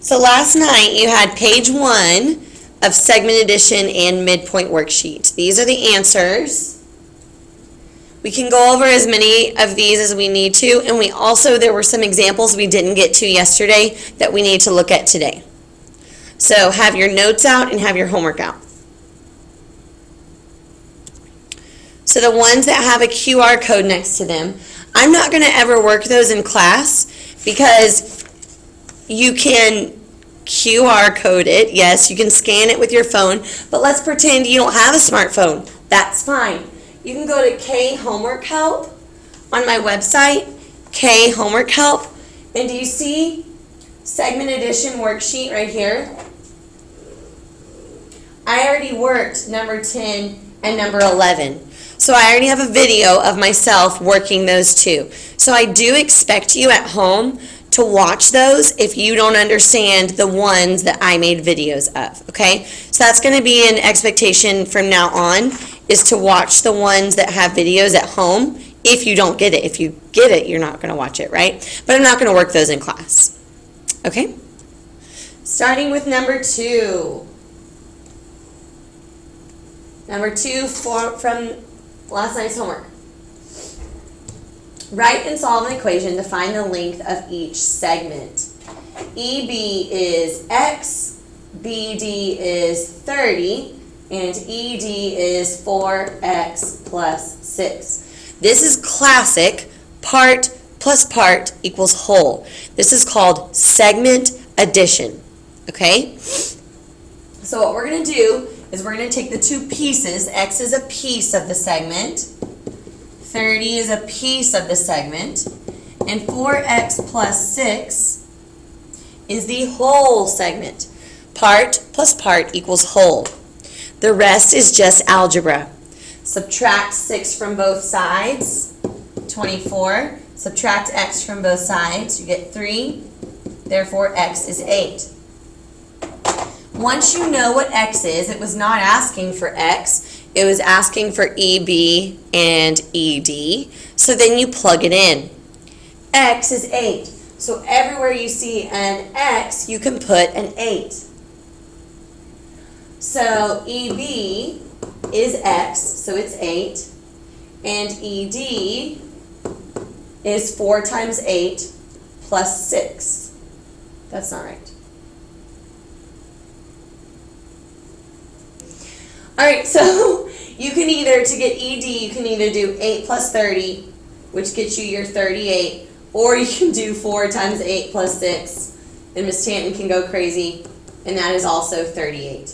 So last night you had page 1 of segment addition and midpoint worksheet. These are the answers. We can go over as many of these as we need to, and there were some examples we didn't get to yesterday that we need to look at today. So have your notes out and have your homework out. So the ones that have a QR code next to them, I'm not going to ever work those in class because you can QR code it. Yes, you can scan it with your phone, but let's pretend you don't have a smartphone. That's fine. You can go to K Homework Help on my website, K Homework Help, and do you see segment addition worksheet right here? I already worked number 10 and number 11. So I already have a video of myself working those two. So I do expect you at home to watch those if you don't understand the ones that I made videos of, okay? So that's going to be an expectation from now on, is to watch the ones that have videos at home if you don't get it. If you get it, you're not going to watch it, right? But I'm not going to work those in class, okay? Starting with number 2. Number 2 from last night's homework. Write and solve an equation to find the length of each segment. EB is X, BD is 30, and ED is 4X plus 6. This is classic part plus part equals whole. This is called segment addition, okay? So what we're going to do is we're going to take the two pieces. X is a piece of the segment. 30 is a piece of the segment. And 4x plus 6 is the whole segment. Part plus part equals whole. The rest is just algebra. Subtract 6 from both sides, 24. Subtract x from both sides, you get 3. Therefore, x is 8. Once you know what x is, it was not asking for x, it was asking for EB and ED. So then you plug it in. X is 8. So everywhere you see an x, you can put an 8. So EB is x, so it's 8. And ED is 4 times 8 plus 6. That's not right. All right, so you can either, to get ED, you can either do 8 plus 30, which gets you your 38, or you can do 4 times 8 plus 6, and Miss Tanton can go crazy, and that is also 38.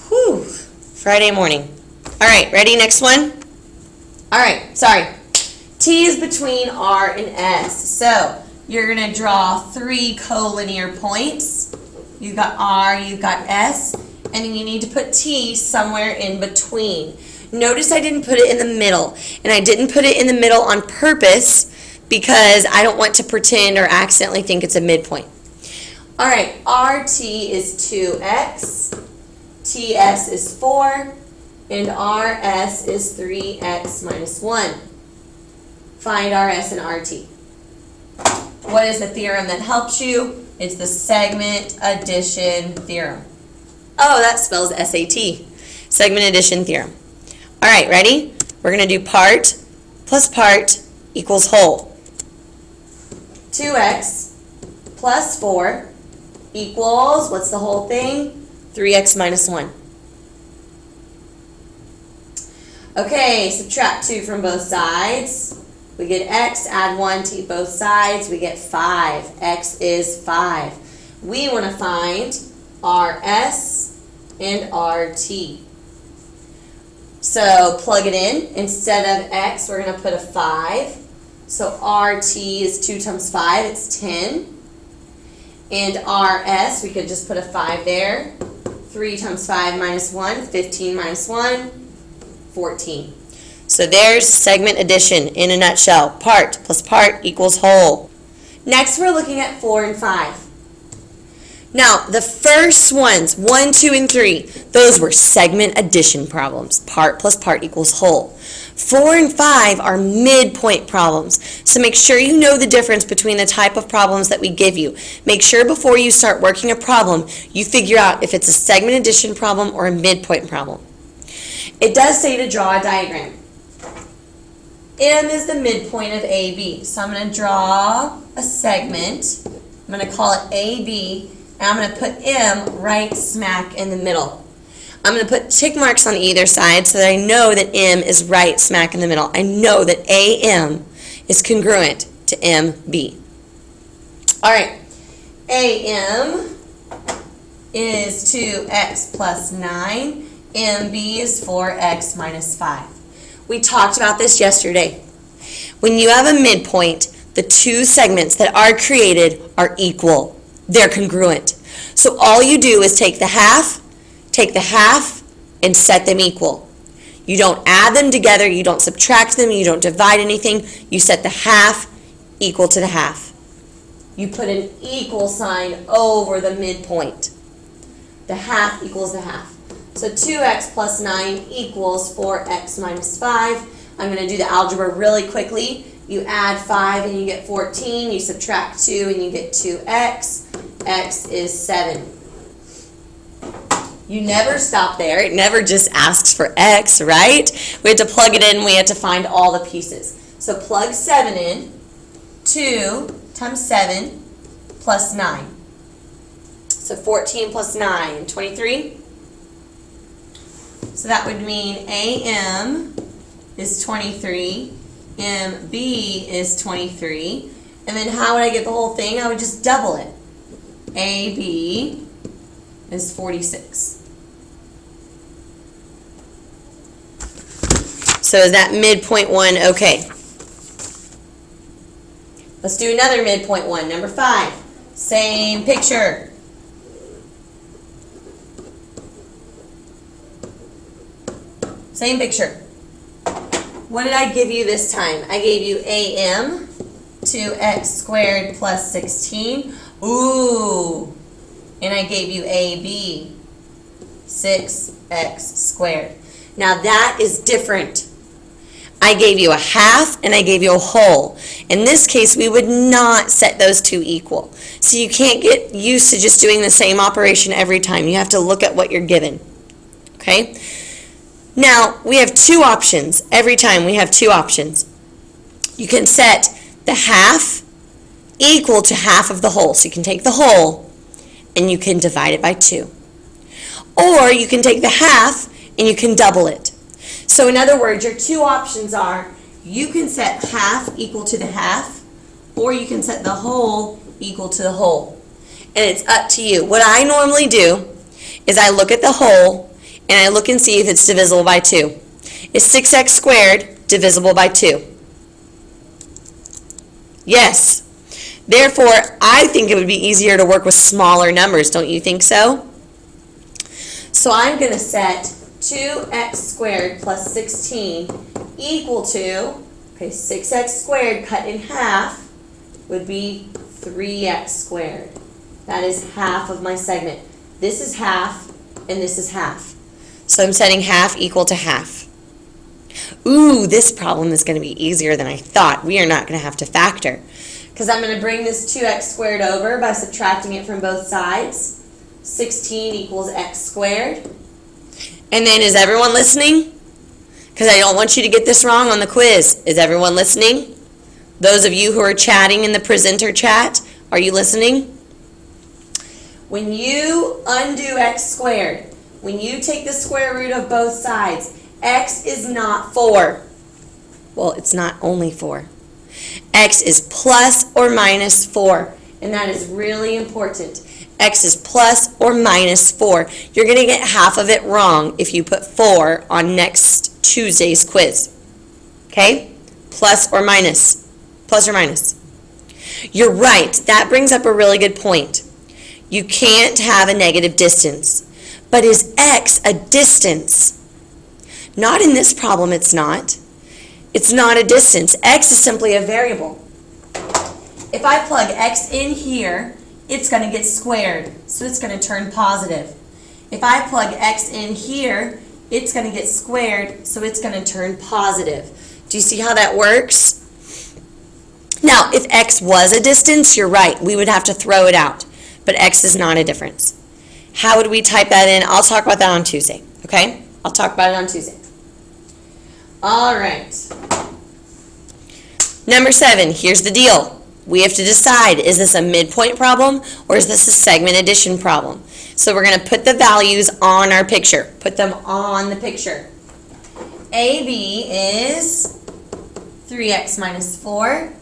Whew, Friday morning. All right, ready, next one? All right, sorry. T is between R and S, so you're going to draw 3 collinear points. You've got R, you've got S, and you need to put T somewhere in between. Notice I didn't put it in the middle, and I didn't put it in the middle on purpose because I don't want to pretend or accidentally think it's a midpoint. All right, RT is 2x, TS is 4, and RS is 3x minus 1. Find RS and RT. What is the theorem that helps you? It's the segment addition theorem. Oh, that spells SAT. Segment addition theorem. All right, ready? We're going to do part plus part equals whole. 2x plus 4 equals, what's the whole thing? 3x minus 1. Okay, subtract 2 from both sides. We get x, add 1 to both sides. We get 5. X is 5. We want to find RS and RT. So plug it in. Instead of x, we're going to put a 5. So RT is 2 times 5, it's 10. And RS, we could just put a 5 there. 3 times 5 minus 1, 15 minus 1, 14. So there's segment addition in a nutshell. Part plus part equals whole. Next, we're looking at 4 and 5. Now, the first ones, 1, 2, and 3, those were segment addition problems. Part plus part equals whole. 4 and 5 are midpoint problems. So make sure you know the difference between the type of problems that we give you. Make sure before you start working a problem, you figure out if it's a segment addition problem or a midpoint problem. It does say to draw a diagram. M is the midpoint of AB. So I'm going to draw a segment. I'm going to call it AB, and I'm going to put M right smack in the middle. I'm going to put tick marks on either side so that I know that M is right smack in the middle. I know that AM is congruent to MB. All right, AM is 2x plus 9. MB is 4x minus 5. We talked about this yesterday. When you have a midpoint, the two segments that are created are equal. They're congruent. So all you do is take the half, and set them equal. You don't add them together, you don't subtract them, you don't divide anything. You set the half equal to the half. You put an equal sign over the midpoint. The half equals the half. So 2x plus 9 equals 4x minus 5. I'm going to do the algebra really quickly. You add 5 and you get 14. You subtract 2 and you get 2x. X is 7. You never stop there. It never just asks for x, right? We have to plug it in. We have to find all the pieces. So plug 7 in. 2 times 7 plus 9. So 14 plus 9, 23. So that would mean AM is 23, MB is 23, and then how would I get the whole thing? I would just double it. AB is 46. So is that midpoint one okay? Let's do another midpoint one, number 5. Same picture. Same picture. What did I give you this time? I gave you AM, 2x squared plus 16. Ooh. And I gave you AB, 6x squared. Now that is different. I gave you a half and I gave you a whole. In this case, we would not set those two equal. So you can't get used to just doing the same operation every time. You have to look at what you're given. Okay? Now, we have two options. Every time we have two options. You can set the half equal to half of the whole. So you can take the whole and you can divide it by 2. Or you can take the half and you can double it. So in other words, your two options are you can set half equal to the half, or you can set the whole equal to the whole. And it's up to you. What I normally do is I look at the whole and I look and see if it's divisible by 2. Is 6x squared divisible by 2? Yes. Therefore, I think it would be easier to work with smaller numbers. Don't you think so? So I'm going to set 2x squared plus 16 equal to, 6x squared cut in half would be 3x squared. That is half of my segment. This is half and this is half. So I'm setting half equal to half. Ooh, this problem is going to be easier than I thought. We are not going to have to factor. Because I'm going to bring this 2x squared over by subtracting it from both sides. 16 equals x squared. And then is everyone listening? Because I don't want you to get this wrong on the quiz. Is everyone listening? Those of you who are chatting in the presenter chat, are you listening? When you undo x squared, when you take the square root of both sides, x is not 4. Well, it's not only 4. X is plus or minus 4, and that is really important. X is plus or minus 4. You're going to get half of it wrong if you put 4 on next Tuesday's quiz. Okay? Plus or minus. Plus or minus. You're right. That brings up a really good point. You can't have a negative distance. But is x a distance? Not in this problem, it's not. It's not a distance. X is simply a variable. If I plug x in here, it's going to get squared, so it's going to turn positive. If I plug x in here, it's going to get squared, so it's going to turn positive. Do you see how that works? Now, if x was a distance, you're right. We would have to throw it out. But x is not a difference. How would we type that in? I'll talk about that on Tuesday, okay? I'll talk about it on Tuesday. All right. Number 7, here's the deal. We have to decide, is this a midpoint problem or is this a segment addition problem? So we're going to put the values on our picture. Put them on the picture. AB is 3x minus 4.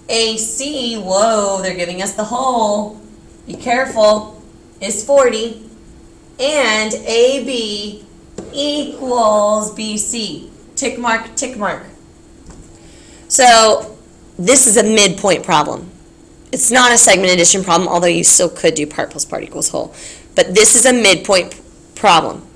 AC, whoa, they're giving us the whole. Be careful, is 40. And AB equals BC. Tick mark, tick mark. So this is a midpoint problem. It's not a segment addition problem, although you still could do part plus part equals whole. But this is a midpoint problem.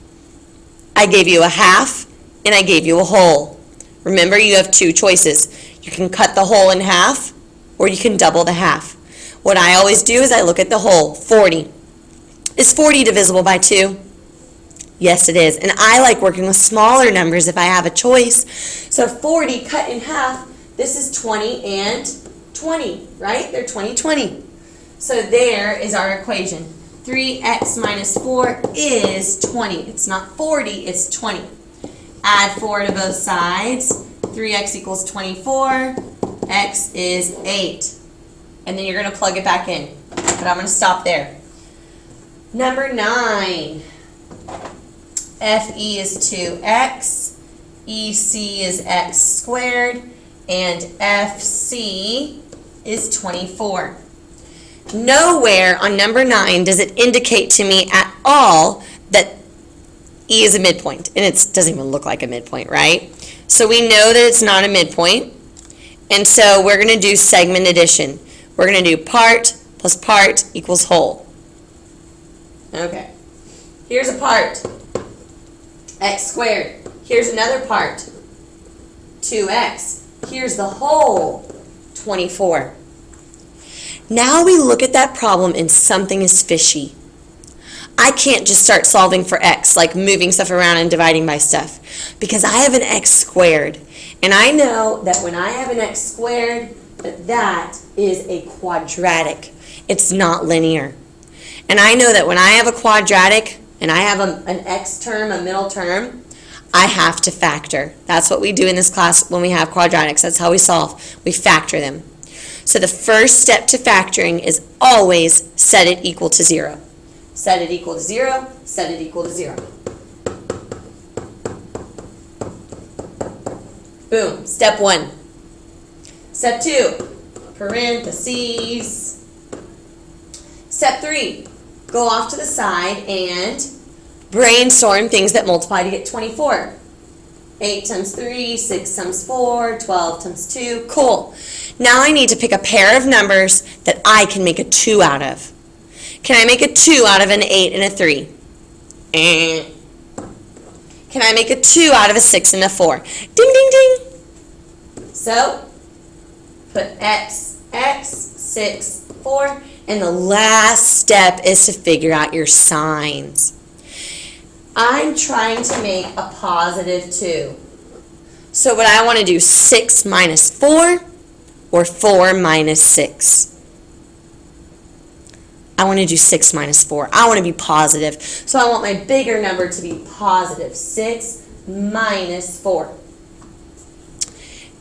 I gave you a half and I gave you a whole. Remember, you have two choices. You can cut the whole in half or you can double the half. What I always do is I look at the whole, 40. Is 40 divisible by 2? Yes, it is. And I like working with smaller numbers if I have a choice. So 40 cut in half, this is 20 and 20, right? They're 20, 20. So there is our equation. 3x minus 4 is 20. It's not 40, it's 20. Add 4 to both sides. 3x equals 24. X is 8. And then you're going to plug it back in. But I'm going to stop there. Number 9. FE is 2x. EC is x squared. And FC is 24. Nowhere on number 9 does it indicate to me at all that E is a midpoint. And it doesn't even look like a midpoint, right? So we know that it's not a midpoint. And so we're going to do segment addition. We're going to do part plus part equals whole. Okay. Here's a part. X squared. Here's another part. 2x. Here's the whole. 24. Now we look at that problem and something is fishy. I can't just start solving for x, like moving stuff around and dividing by stuff, because I have an x squared. And I know that when I have an x squared, that is a quadratic. It's not linear. And I know that when I have a quadratic and I have an x term, a middle term, I have to factor. That's what we do in this class when we have quadratics. That's how we solve. We factor them. So the first step to factoring is always set it equal to 0. Set it equal to 0, set it equal to 0. Boom, step 1. Step 2, parentheses. Step 3, go off to the side and brainstorm things that multiply to get 24. 8 times 3, 6 times 4, 12 times 2. Cool. Now I need to pick a pair of numbers that I can make a 2 out of. Can I make a 2 out of an 8 and a 3? Can I make a 2 out of a 6 and a 4? Ding, ding, ding. So, put x, 6, 4, and the last step is to figure out your signs. I'm trying to make a positive 2. So what I want to do, 6 minus 4 or 4 minus 6? I want to do 6 minus 4. I want to be positive. So I want my bigger number to be positive. 6 minus 4.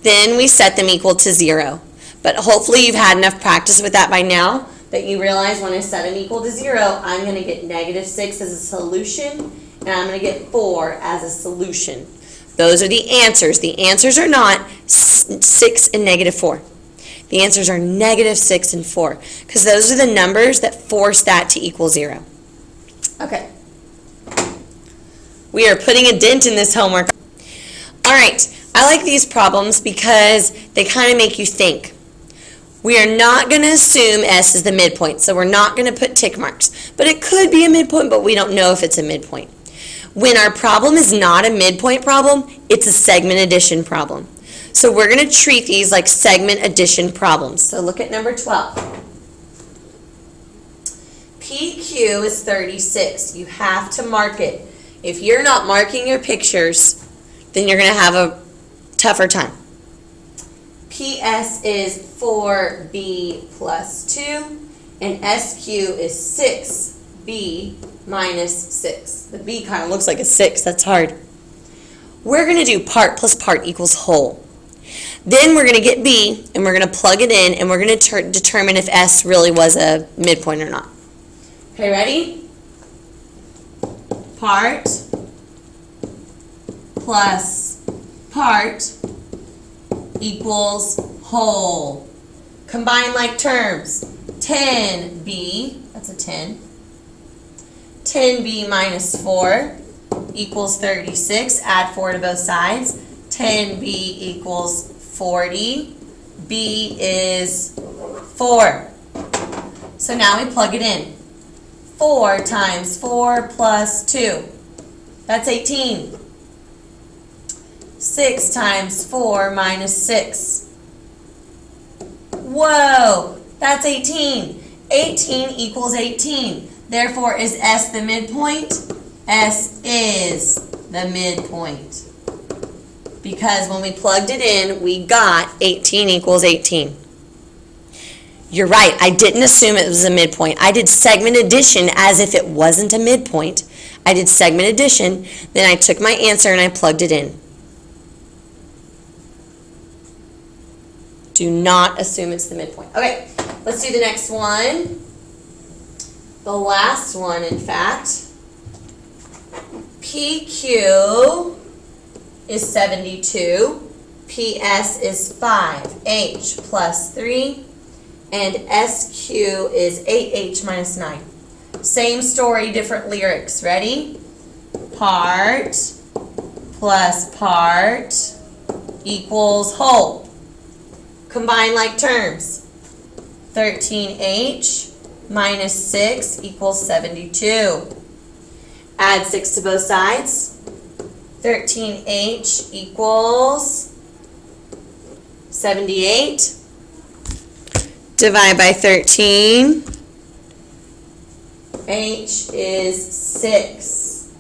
Then we set them equal to 0. But hopefully you've had enough practice with that by now that you realize when I set them equal to 0, I'm going to get negative 6 as a solution, and I'm going to get 4 as a solution. Those are the answers. The answers are not 6 and negative 4. The answers are negative 6 and 4, because those are the numbers that force that to equal 0. Okay. We are putting a dent in this homework. All right. I like these problems because they kind of make you think. We are not going to assume S is the midpoint, so we're not going to put tick marks. But it could be a midpoint, but we don't know if it's a midpoint. When our problem is not a midpoint problem, it's a segment addition problem. So we're going to treat these like segment addition problems. So look at number 12. PQ is 36. You have to mark it. If you're not marking your pictures, then you're going to have a tougher time. PS is 4B plus 2, and SQ is 6B minus 6. The B kind of looks like a 6. That's hard. We're going to do part plus part equals whole. Then we're going to get B, and we're going to plug it in, and we're going to determine if S really was a midpoint or not. Okay, ready? Part plus part equals whole. Combine like terms. 10B, that's a 10. 10B minus 4 equals 36. Add 4 to both sides. 10B equals 40. B is 4. So now we plug it in. 4 times 4 plus 2. That's 18. 6 times 4 minus 6. Whoa, that's 18. 18 equals 18. Therefore, is S the midpoint? S is the midpoint. Because when we plugged it in, we got 18 equals 18. You're right, I didn't assume it was a midpoint. I did segment addition as if it wasn't a midpoint. I did segment addition, then I took my answer and I plugged it in. Do not assume it's the midpoint. Okay, let's do the next one. The last one, in fact. PQ is 72. PS is 5. H plus 3. And SQ is 8H minus 9. Same story, different lyrics. Ready? Part plus part equals whole. Combine like terms. 13H minus 6 equals 72. Add 6 to both sides. 13H equals 78. Divide by 13. H is 6.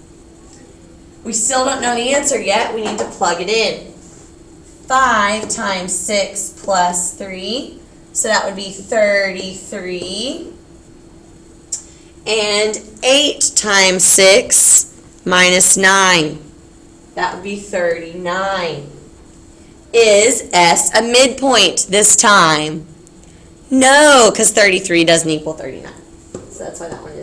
We still don't know the answer yet. We need to plug it in. 5 times 6 plus 3. So that would be 33. And 8 times 6 minus 9. That would be 39. Is S a midpoint this time? No, because 33 doesn't equal 39. So that's why that one is.